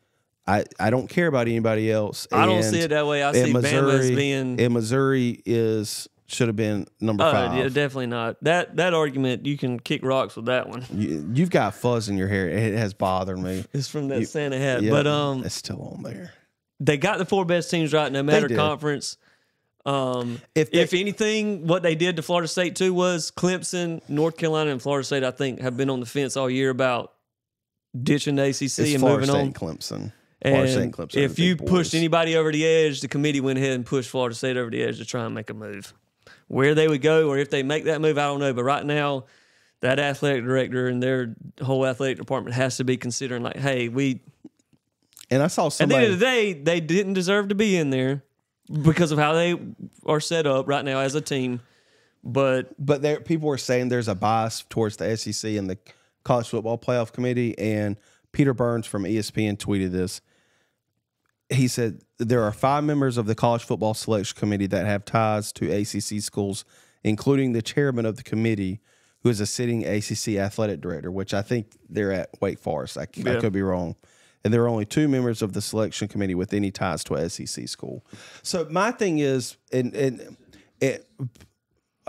Speaker 2: I don't care about anybody else.
Speaker 1: I don't see it that way. I see Bama as being...
Speaker 2: And Missouri should have been number 5.
Speaker 1: Yeah, definitely not. That argument, you can kick rocks with that one.
Speaker 2: You've got fuzz in your hair. It has bothered me.
Speaker 1: It's from that Santa hat.
Speaker 2: Yeah,
Speaker 1: but
Speaker 2: it's still on there.
Speaker 1: They got the 4 best teams right, no matter conference. If anything, what they did to Florida State too was Clemson, North Carolina, and Florida State, I think, have been on the fence all year about ditching the ACC and moving on.
Speaker 2: And Clemson.
Speaker 1: And if you pushed anybody over the edge, the committee went ahead and pushed Florida State over the edge to try and make a move. Where they would go, or if they make that move, I don't know. But right now, that athletic director and their whole athletic department has to be considering, like, hey,
Speaker 2: And I saw somebody.
Speaker 1: At the end of the day, they didn't deserve to be in there because of how they are set up right now as a team. But
Speaker 2: people were saying there's a bias towards the SEC and the College Football Playoff Committee. And Peter Burns from ESPN tweeted this. He said there are 5 members of the College Football Selection Committee that have ties to ACC schools, including the chairman of the committee, who is a sitting ACC athletic director, which I think they're at Wake Forest. I could be wrong. And there are only 2 members of the selection committee with any ties to a SEC school. So my thing is, I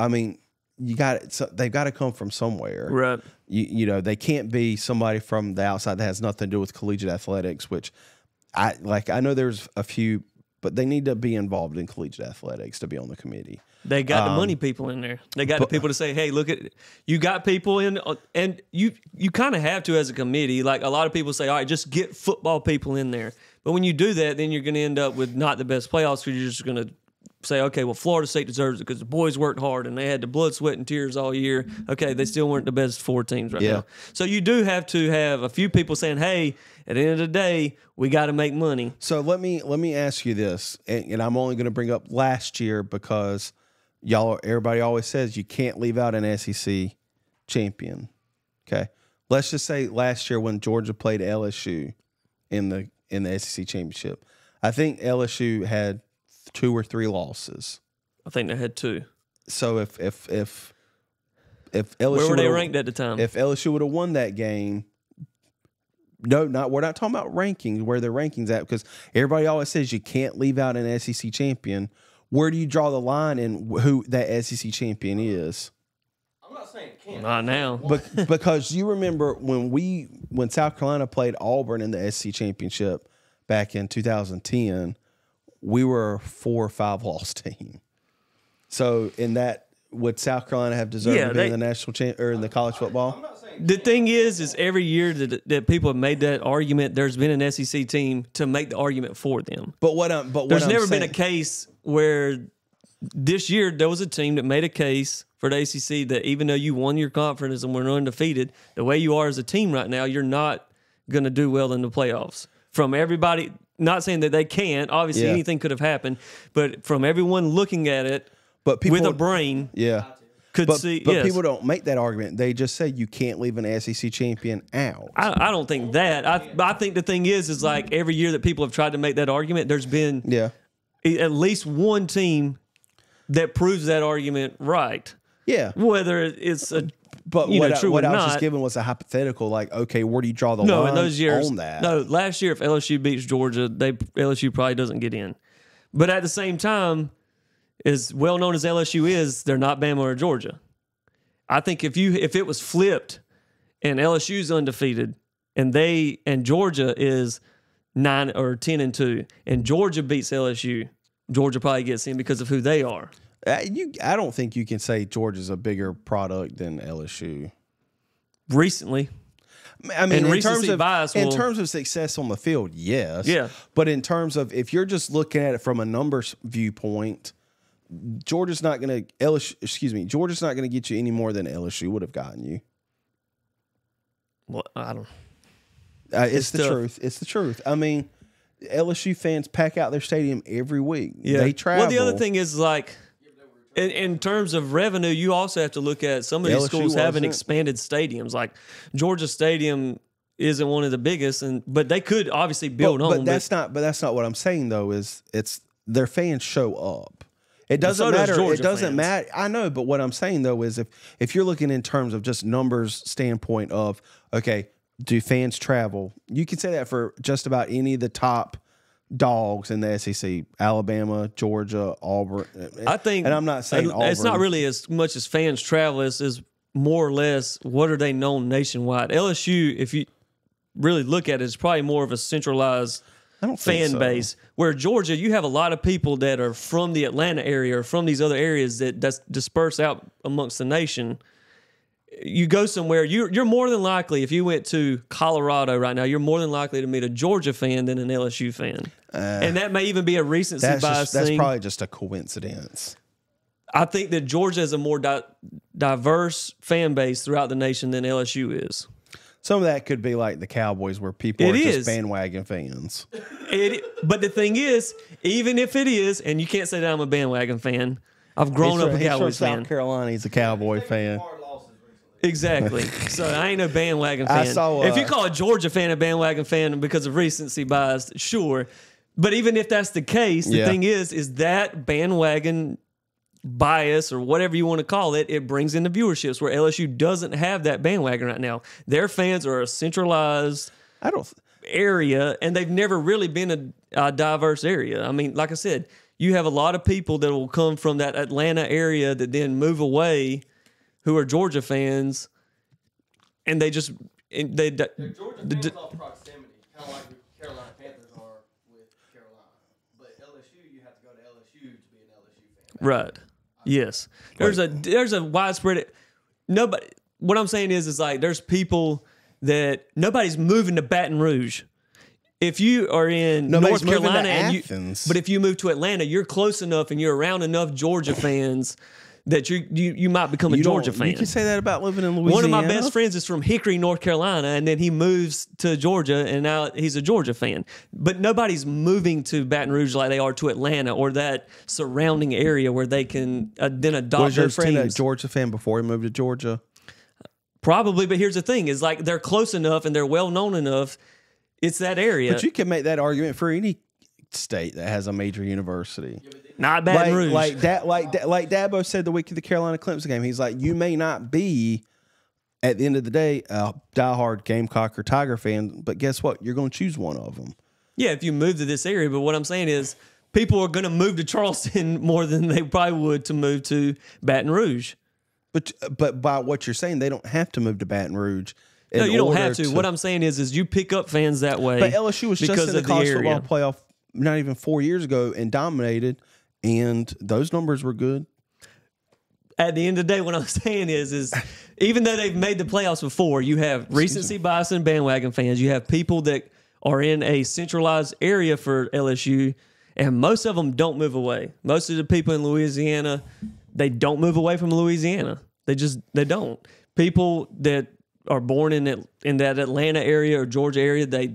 Speaker 2: mean, they've got to come from somewhere,
Speaker 1: right?
Speaker 2: You know, they can't be somebody from the outside that has nothing to do with collegiate athletics. Which I know there's a few, but they need to be involved in collegiate athletics to be on the committee.
Speaker 1: They got the money people in there. They got the people to say, hey, look at you got people in, and you kind of have to as a committee. Like a lot of people say, all right, just get football people in there. But when you do that, then you're going to end up with not the best playoffs because you're just going to say, okay, well, Florida State deserves it because the boys worked hard and they had the blood, sweat, and tears all year. Okay, they still weren't the best 4 teams right now. So you do have to have a few people saying, hey, at the end of the day, we got to make money.
Speaker 2: So let me ask you this, and I'm only going to bring up last year because everybody always says you can't leave out an SEC champion. Okay, let's just say last year when Georgia played LSU in the SEC championship, I think LSU had 2 or 3 losses.
Speaker 1: I think they had 2.
Speaker 2: So if LSU,
Speaker 1: where were they ranked at the time?
Speaker 2: If LSU would have won that game, we're not talking about rankings, where the rankings at, because everybody always says you can't leave out an SEC champion. Where do you draw the line in who that SEC champion is?
Speaker 3: I'm not saying it can't.
Speaker 1: Not now.
Speaker 2: But because you remember when South Carolina played Auburn in the SEC championship back in 2010, we were a 4 or 5 loss team. So in that, would South Carolina have deserved to be in the national or in the college football?
Speaker 3: I'm not saying
Speaker 1: the thing is every year that people have made that argument, there's been an SEC team to make the argument for them.
Speaker 2: There's
Speaker 1: never been a case where this year there was a team that made a case for the ACC that even though you won your conference and were undefeated, the way you are as a team right now, you're not going to do well in the playoffs. From everybody, not saying that they can't, obviously anything could have happened, but from everyone looking at it with a brain, could see.
Speaker 2: But people don't make that argument. They just say you can't leave an SEC champion out.
Speaker 1: I don't think that. I think the thing is like every year that people have tried to make that argument, there's been at least one team that proves that argument right.
Speaker 2: Yeah.
Speaker 1: Whether it's a
Speaker 2: But what I was just giving was a hypothetical, like, okay, where do you draw the line
Speaker 1: in those years,
Speaker 2: on that?
Speaker 1: No, last year if LSU beats Georgia, LSU probably doesn't get in. But at the same time, as well known as LSU is, they're not Bama or Georgia. I think if it was flipped and LSU's undefeated and Georgia is 9 or 10-2 and Georgia beats LSU, Georgia probably gets in because of who they are.
Speaker 2: I don't think you can say Georgia's a bigger product than LSU.
Speaker 1: Recently.
Speaker 2: I mean, in terms of success on the field, yes.
Speaker 1: Yeah.
Speaker 2: But in terms of if you're just looking at it from a numbers viewpoint, Georgia's not going to get you any more than LSU would have gotten you.
Speaker 1: Well, I don't.
Speaker 2: It's the truth. It's the truth. I mean, LSU fans pack out their stadium every week.
Speaker 1: Yeah.
Speaker 2: They travel.
Speaker 1: Well, the other thing is like, in terms of revenue, you also have to look at some of these schools having expanded stadiums. Like Georgia Stadium isn't one of the biggest, but they could obviously build on.
Speaker 2: But that's not what I'm saying though. Is it's their fans show up. It doesn't matter. It doesn't matter. I know, but what I'm saying though is if you're looking in terms of just numbers standpoint of okay, do fans travel? You can say that for just about any of the top dogs in the SEC: Alabama, Georgia, Auburn.
Speaker 1: I think,
Speaker 2: and I'm not saying Auburn.
Speaker 1: It's not really as much as fans travel as more or less what are they known nationwide. LSU, if you really look at it, it's probably more of a centralized fan base. Where Georgia, you have a lot of people that are from the Atlanta area or from these other areas that's dispersed out amongst the nation. You go somewhere, you're more than likely, if you went to Colorado right now, you're more than likely to meet a Georgia fan than an LSU fan. And that may even be a recency bias thing.
Speaker 2: That's probably just a coincidence.
Speaker 1: I think that Georgia is a more diverse fan base throughout the nation than LSU is.
Speaker 2: Some of that could be like the Cowboys where people are just bandwagon fans.
Speaker 1: But the thing is, even if it is, and you can't say that I'm a bandwagon fan, I've grown up a Cowboys fan.
Speaker 2: South Carolina, he's a Cowboy fan.
Speaker 1: Exactly. So I ain't a bandwagon fan. If you call a Georgia fan a bandwagon fan because of recency bias, sure. But even if that's the case, the thing is that bandwagon bias or whatever you want to call it, it brings in the viewerships where LSU doesn't have that bandwagon right now. Their fans are a centralized area, and they've never really been a diverse area. I mean, like I said, you have a lot of people that will come from that Atlanta area that then move away who are Georgia fans, and they just
Speaker 3: Georgia fans off proximity, kind of like the Carolina Panthers are with Carolina. But LSU, you have to go to LSU to be an LSU fan.
Speaker 1: Right. Yes. There's a widespread. Nobody. What I'm saying is like there's people that nobody's moving to Baton Rouge. If you are in North Carolina, but if you move to Atlanta, you're close enough and you're around enough Georgia fans that you might become a Georgia fan.
Speaker 2: You can say that about living in Louisiana.
Speaker 1: One of my best friends is from Hickory, North Carolina, and then he moves to Georgia, and now he's a Georgia fan. But nobody's moving to Baton Rouge like they are to Atlanta or that surrounding area where they can then adopt those teams. Was your friend a
Speaker 2: Georgia fan before he moved to Georgia?
Speaker 1: Probably, but here's the thing: is like they're close enough and they're well known enough. It's that area.
Speaker 2: But you can make that argument for any state that has a major university.
Speaker 1: Not Baton Rouge.
Speaker 2: Like Dabo said the week of the Carolina Clemson game. He's like, you may not be, at the end of the day, a diehard Gamecock or Tiger fan, but guess what? You're going to choose one of them.
Speaker 1: Yeah, if you move to this area. But what I'm saying is people are going to move to Charleston more than they probably would to move to Baton Rouge.
Speaker 2: But by what you're saying, they don't have to move to Baton Rouge.
Speaker 1: No, you don't have to. What I'm saying is you pick up fans that way.
Speaker 2: But LSU was just in the college football playoff not even 4 years ago and dominated, and those numbers were good.
Speaker 1: At the end of the day, what I'm saying is even though they've made the playoffs before, you have recency bias and bandwagon fans. You have people that are in a centralized area for LSU, and most of them don't move away. Most of the people in Louisiana, they don't move away from Louisiana. They don't. People that are born in that Atlanta area or Georgia area, they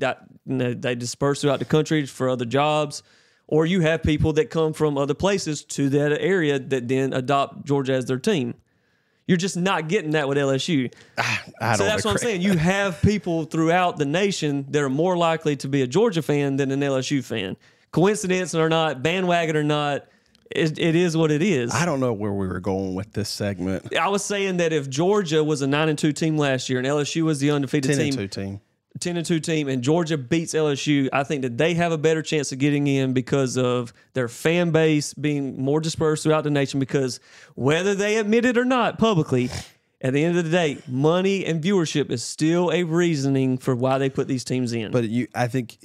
Speaker 1: disperse throughout the country for other jobs. Or you have people that come from other places to that area that then adopt Georgia as their team. You're just not getting that with LSU. So that's what I'm saying. You have people throughout the nation that are more likely to be a Georgia fan than an LSU fan. Coincidence or not, bandwagon or not, it is what it is.
Speaker 2: I don't know where we were going with this segment.
Speaker 1: I was saying that if Georgia was a 9-2 team last year and LSU was the undefeated 10-2 team, and Georgia beats LSU, I think that they have a better chance of getting in because of their fan base being more dispersed throughout the nation. Because whether they admit it or not publicly, at the end of the day, money and viewership is still a reasoning for why they put these teams in.
Speaker 2: But I think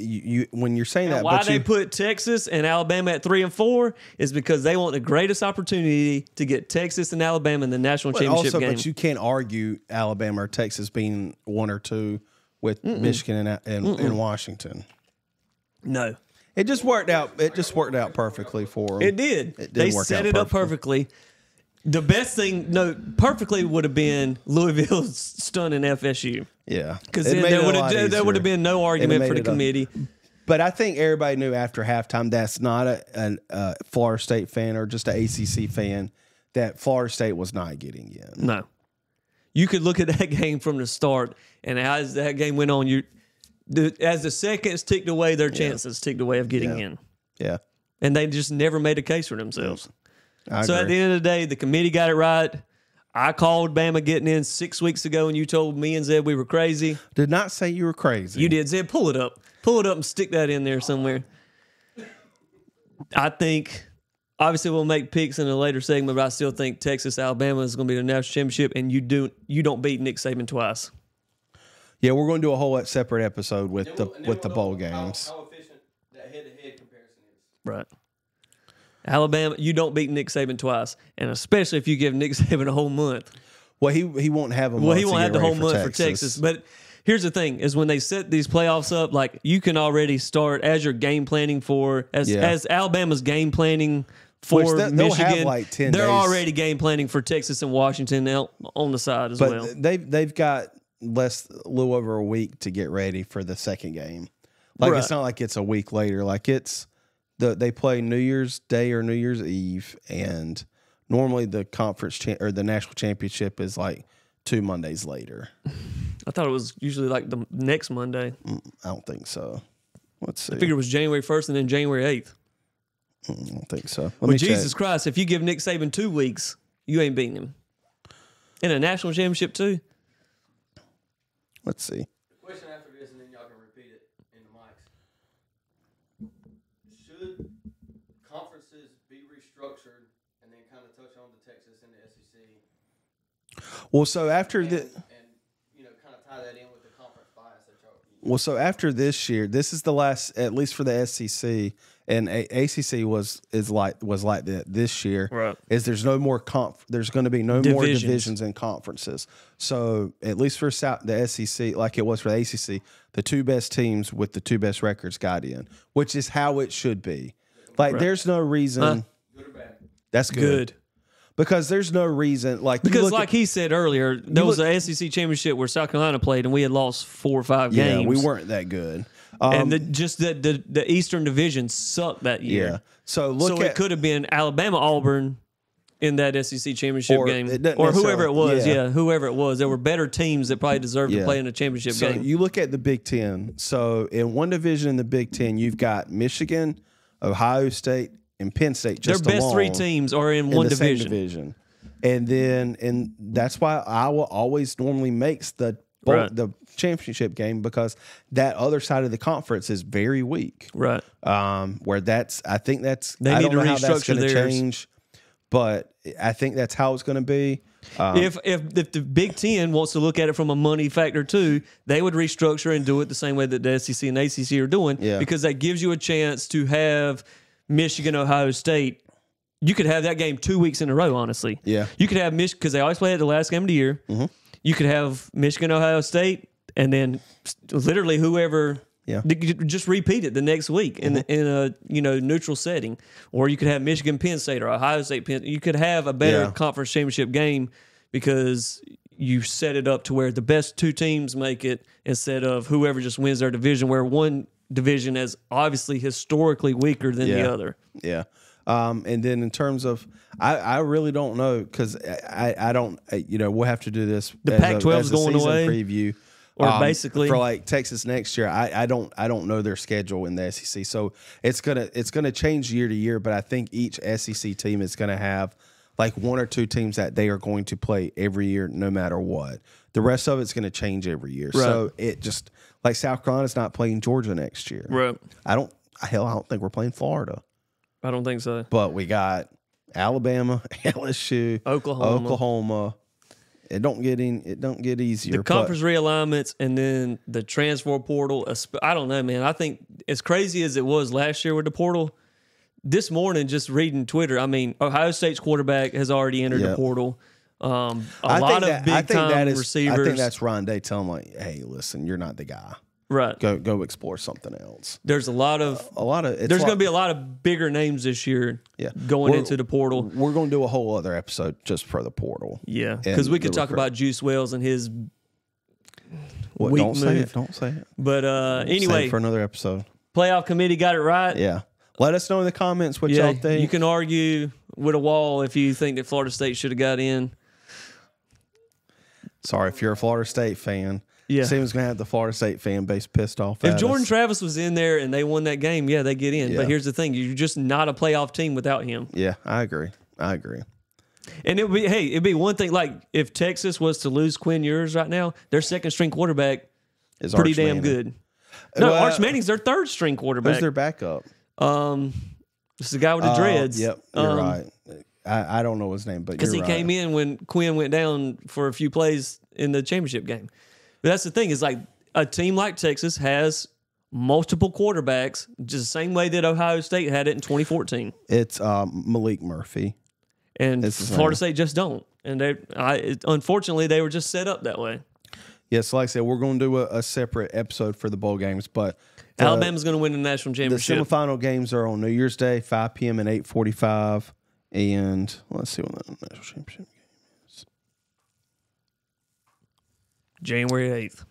Speaker 2: when you're saying that,
Speaker 1: why they put Texas and Alabama at 3 and 4 is because they want the greatest opportunity to get Texas and Alabama in the national championship game.
Speaker 2: But you can't argue Alabama or Texas being 1 or 2 with Michigan and Washington.
Speaker 1: No.
Speaker 2: It just worked out. It just worked out perfectly for them.
Speaker 1: It did. They set it up perfectly. The best thing, perfectly would have been Louisville stunning FSU.
Speaker 2: Yeah.
Speaker 1: Because there would have been no argument for the committee.
Speaker 2: But I think everybody knew after halftime that's not a Florida State fan or just an ACC fan that Florida State was not getting in.
Speaker 1: No. You could look at that game from the start, and as that game went on, as the seconds ticked away, their chances ticked away of getting in.
Speaker 2: Yeah.
Speaker 1: And they just never made a case for themselves.
Speaker 2: So
Speaker 1: at the end of the day, the committee got it right. I called Bama getting in 6 weeks ago, and you told me and Zeb we were crazy.
Speaker 2: Did not say you were crazy.
Speaker 1: You did. Zeb, pull it up. Pull it up and stick that in there somewhere. I think, obviously, we'll make picks in a later segment, but I still think Texas, Alabama is going to be the national championship, and you don't beat Nick Saban twice.
Speaker 2: Yeah, we're going to do a whole separate episode with the bowl games.
Speaker 3: How efficient that head-to-head comparison is.
Speaker 1: Right. Alabama, you don't beat Nick Saban twice, and especially if you give Nick Saban a whole month.
Speaker 2: Well, he won't have a month.
Speaker 1: Well, he won't
Speaker 2: to
Speaker 1: have
Speaker 2: get
Speaker 1: the whole
Speaker 2: ready
Speaker 1: month for Texas. But here's the thing: is when they set these playoffs up, like you can already start as your game planning for as Alabama's game planning for Michigan.
Speaker 2: Have like 10
Speaker 1: they're
Speaker 2: days.
Speaker 1: Already game planning for Texas and Washington on the side as well.
Speaker 2: They've got a little over a week to get ready for the second game. Like It's not like it's a week later. Like they play New Year's Day or New Year's Eve, and normally the conference or the national championship is like 2 Mondays later.
Speaker 1: I thought it was usually like the next Monday.
Speaker 2: I don't think so. Let's see.
Speaker 1: I figured it was January 1st and then January 8th.
Speaker 2: I don't think so.
Speaker 1: Well, Jesus Christ, if you give Nick Saban 2 weeks, you ain't beating him. In a national championship too?
Speaker 2: Let's see.
Speaker 3: The question after this, and then y'all can repeat it in the mics. Should conferences be restructured and then kind of touch on the Texas and the SEC?
Speaker 2: Well, so after
Speaker 3: And kind of tie that in with the conference bias that y'all.
Speaker 2: Well, so after this year, this is the last, at least for the SEC, and ACC was like that this year.
Speaker 1: Right.
Speaker 2: Is there's no more there's going to be no more divisions and conferences. So at least for the SEC, like it was for the ACC, the 2 best teams with the 2 best records got in, which is how it should be. Like there's no reason.
Speaker 3: Good or bad?
Speaker 2: That's good. Because there's no reason,
Speaker 1: because like he said earlier, there was an SEC championship where South Carolina played, and we had lost 4 or 5 games.
Speaker 2: Yeah, we weren't that good.
Speaker 1: And the Eastern Division sucked that year.
Speaker 2: Yeah. So
Speaker 1: it could have been Alabama Auburn in that SEC championship game, or whoever it was. Yeah, whoever it was. There were better teams that probably deserved to play in a championship game.
Speaker 2: You look at the Big Ten. So in one division in the Big Ten, you've got Michigan, Ohio State, and Penn State.
Speaker 1: Their best 3 teams are in one division.
Speaker 2: And that's why Iowa always normally makes the championship game, because that other side of the conference is very weak.
Speaker 1: Right.
Speaker 2: I think that's
Speaker 1: they
Speaker 2: I
Speaker 1: need
Speaker 2: don't
Speaker 1: to
Speaker 2: know how that's
Speaker 1: restructure
Speaker 2: going to
Speaker 1: theirs.
Speaker 2: change, but I think that's how it's going to be.
Speaker 1: If the Big Ten wants to look at it from a money factor too, they would restructure and do it the same way that the SEC and ACC are doing, because that gives you a chance to have Michigan, Ohio State. You could have that game 2 weeks in a row, honestly.
Speaker 2: Yeah.
Speaker 1: You could have Michigan, because they always play at the last game of the year. Mm-hmm. You could have Michigan, Ohio State, and then literally whoever just repeat it the next week in a neutral setting. Or you could have Michigan, Penn State, or Ohio State, Penn. You could have a better conference championship game because you set it up to where the best 2 teams make it instead of whoever just wins their division, where one division is obviously historically weaker than the other.
Speaker 2: Yeah. And then in terms of, I really don't know, because I don't, we'll have to do this.
Speaker 1: The Pac-12 is going away.
Speaker 2: Preview.
Speaker 1: Or basically
Speaker 2: for like Texas next year, I don't know their schedule in the SEC, so it's gonna change year to year. But I think each SEC team is gonna have like 1 or 2 teams that they are going to play every year, no matter what. The rest of it's gonna change every year. Right. So it just, like South Carolina's not playing Georgia next year.
Speaker 1: Right.
Speaker 2: I don't think we're playing Florida.
Speaker 1: I don't think so.
Speaker 2: But we got Alabama, LSU, Oklahoma. It don't get easier.
Speaker 1: The conference realignments and then the transfer portal. I don't know, man. I think as crazy as it was last year with the portal, this morning just reading Twitter, I mean, Ohio State's quarterback has already entered the portal. A lot of big-time receivers.
Speaker 2: I think that's Ryan Day telling him, like, hey, listen, you're not the guy.
Speaker 1: Right.
Speaker 2: Go explore something else.
Speaker 1: There's there's going to be a lot of bigger names this year going into the portal.
Speaker 2: We're going to do a whole other episode just for the portal.
Speaker 1: Yeah, because we could talk about Juice Wells and his
Speaker 2: Don't say it.
Speaker 1: But anyway,
Speaker 2: save it for another episode.
Speaker 1: playoff committee got it right.
Speaker 2: Yeah. Let us know in the comments what y'all think.
Speaker 1: You can argue with a wall if you think that Florida State should have got in.
Speaker 2: Sorry, if you're a Florida State fan.
Speaker 1: Yeah.
Speaker 2: Seems going to have the Florida State fan base pissed off.
Speaker 1: If Jordan Travis was in there and they won that game, yeah, they get in.
Speaker 2: Yeah.
Speaker 1: But here's the thing. You're just not a playoff team without him.
Speaker 2: Yeah, I agree.
Speaker 1: And it'd be one thing, like if Texas was to lose Quinn Ewers right now, their second string quarterback is pretty
Speaker 2: Arch
Speaker 1: damn
Speaker 2: Manning.
Speaker 1: good. No, Arch Manning's their third string quarterback.
Speaker 2: Who's their backup?
Speaker 1: This is the guy with the dreads.
Speaker 2: Yep, you're right. I don't know his name, but
Speaker 1: because he
Speaker 2: right.
Speaker 1: came in when Quinn went down for a few plays in the championship game. But that's the thing, is like a team like Texas has multiple quarterbacks, just the same way that Ohio State had it in 2014.
Speaker 2: It's Malik Murphy.
Speaker 1: And Florida State just don't. And unfortunately, they were just set up that way.
Speaker 2: Yes, like I said, we're going to do a separate episode for the bowl games, but
Speaker 1: Alabama's going to win the national championship.
Speaker 2: The semifinal games are on New Year's Day, 5 p.m. and 8:45. And let's see when the national championship game is.
Speaker 1: January 8th.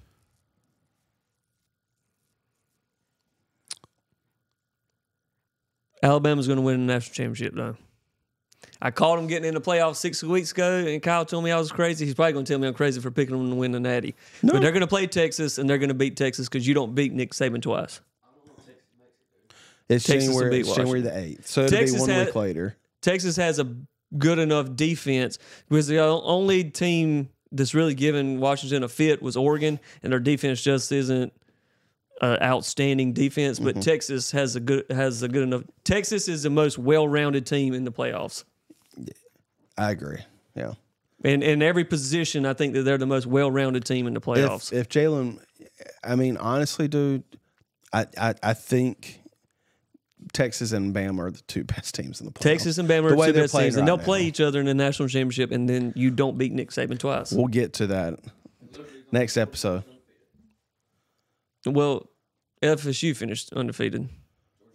Speaker 1: Alabama's going to win the national championship, though. I called them getting in the playoffs 6 weeks ago, and Kyle told me I was crazy. He's probably going to tell me I'm crazy for picking them to win the Natty. No. But they're going to play Texas, and they're going to beat Texas because you don't beat Nick Saban twice.
Speaker 2: It's January the 8th, so it'll be 1 week later.
Speaker 1: Texas has a good enough defense because the only team that's really given Washington a fit was Oregon, and their defense just isn't outstanding defense. But Texas has a good enough. Texas is the most well-rounded team in the playoffs.
Speaker 2: I agree. Yeah.
Speaker 1: And in every position, I think that they're the most well-rounded team in the playoffs.
Speaker 2: If Jalen, I mean, honestly, dude, I think Texas and Bama are the two best teams in the playoffs.
Speaker 1: Texas and Bama are the two best teams, and they'll play
Speaker 2: now.
Speaker 1: each other in the national championship, and then you don't beat Nick Saban twice.
Speaker 2: We'll get to that next episode.
Speaker 1: Well, FSU finished undefeated.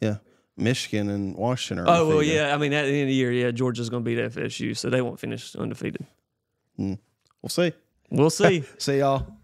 Speaker 2: Yeah. Michigan and Washington are undefeated.
Speaker 1: Well, yeah. I mean, at the end of the year, yeah, Georgia's going to beat FSU, so they won't finish undefeated.
Speaker 2: We'll see.
Speaker 1: We'll see.
Speaker 2: See y'all.